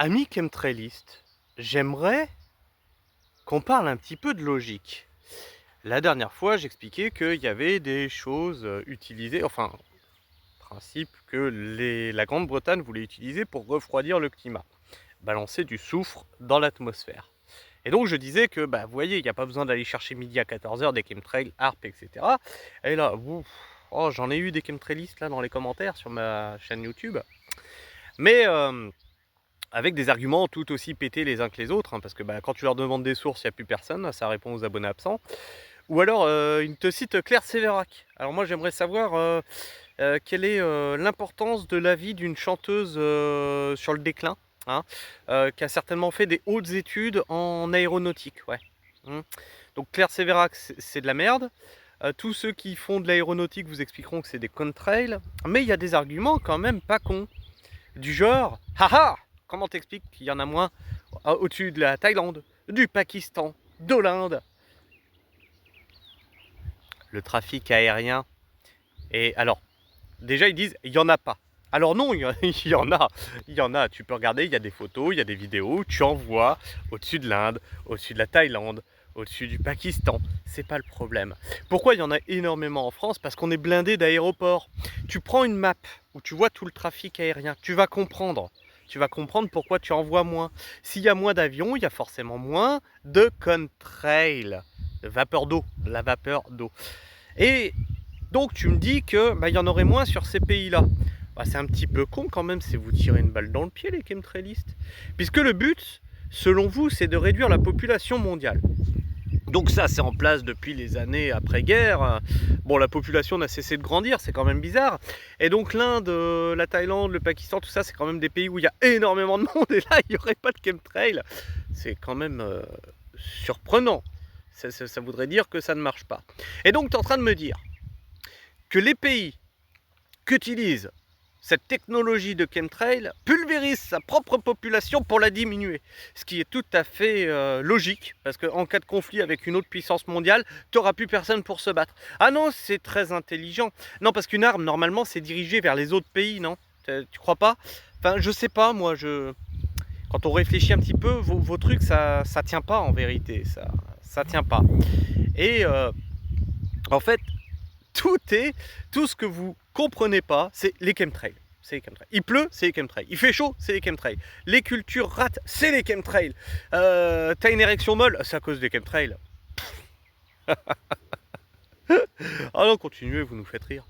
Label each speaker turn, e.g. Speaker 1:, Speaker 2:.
Speaker 1: Ami chemtrailiste, j'aimerais qu'on parle un petit peu de logique. La dernière fois, j'expliquais qu'il y avait des choses utilisées, enfin, principe que la Grande-Bretagne voulait utiliser pour refroidir le climat. Balancer du soufre dans l'atmosphère. Et donc je disais que, vous voyez, il n'y a pas besoin d'aller chercher midi à 14h des chemtrails, ARP, etc. Et là, oh, j'en ai eu des chemtrailistes là dans les commentaires sur ma chaîne YouTube. Mais avec des arguments tout aussi pétés les uns que les autres, hein, parce que quand tu leur demandes des sources, il n'y a plus personne, ça répond aux abonnés absents. Ou alors, ils te citent Claire Sévérac. Alors moi, j'aimerais savoir quelle est l'importance de la vie d'une chanteuse sur le déclin, hein, qui a certainement fait des hautes études en aéronautique. Ouais. Donc Claire Sévérac, c'est de la merde. Tous ceux qui font de l'aéronautique vous expliqueront que c'est des contrails. Mais il y a des arguments quand même pas cons. Du genre, haha, comment t'expliques qu'il y en a moins au-dessus de la Thaïlande, du Pakistan, de l'Inde? Le trafic aérien. Et alors, déjà ils disent, il n'y en a pas. Alors non, il y en a, tu peux regarder, il y a des photos, il y a des vidéos, tu en vois au-dessus de l'Inde, au-dessus de la Thaïlande, au-dessus du Pakistan, c'est pas le problème. Pourquoi il y en a énormément en France? Parce qu'on est blindé d'aéroports. Tu prends une map où tu vois tout le trafic aérien, tu vas comprendre. Tu vas comprendre pourquoi tu en vois moins. S'il y a moins d'avions, il y a forcément moins de contrails, de vapeur d'eau, la vapeur d'eau. Et donc tu me dis que il y en aurait moins sur ces pays-là. C'est un petit peu con quand même, c'est vous tirer une balle dans le pied les chemtrailistes. Puisque le but, selon vous, c'est de réduire la population mondiale. Donc ça, c'est en place depuis les années après-guerre. Bon, la population n'a cessé de grandir, c'est quand même bizarre. Et donc l'Inde, la Thaïlande, le Pakistan, tout ça, c'est quand même des pays où il y a énormément de monde. Et là, il n'y aurait pas de chemtrail. C'est quand même surprenant. Ça voudrait dire que ça ne marche pas. Et donc, tu es en train de me dire que les pays qu'utilisent cette technologie de chemtrail pulvérise sa propre population pour la diminuer. Ce qui est tout à fait logique, parce qu'en cas de conflit avec une autre puissance mondiale, tu n'auras plus personne pour se battre. Ah non, c'est très intelligent. Non, parce qu'une arme, normalement, c'est dirigé vers les autres pays, non? Tu crois pas? Enfin, je sais pas, moi, quand on réfléchit un petit peu, vos trucs, ça tient pas en vérité, ça tient pas. Et en fait, tout ce que vous comprenez pas, c'est les chemtrails. C'est les chemtrails. Il pleut, c'est les chemtrails. Il fait chaud, c'est les chemtrails. Les cultures ratent, c'est les chemtrails. T'as une érection molle, c'est à cause des chemtrails. Ah non, continuez, vous nous faites rire.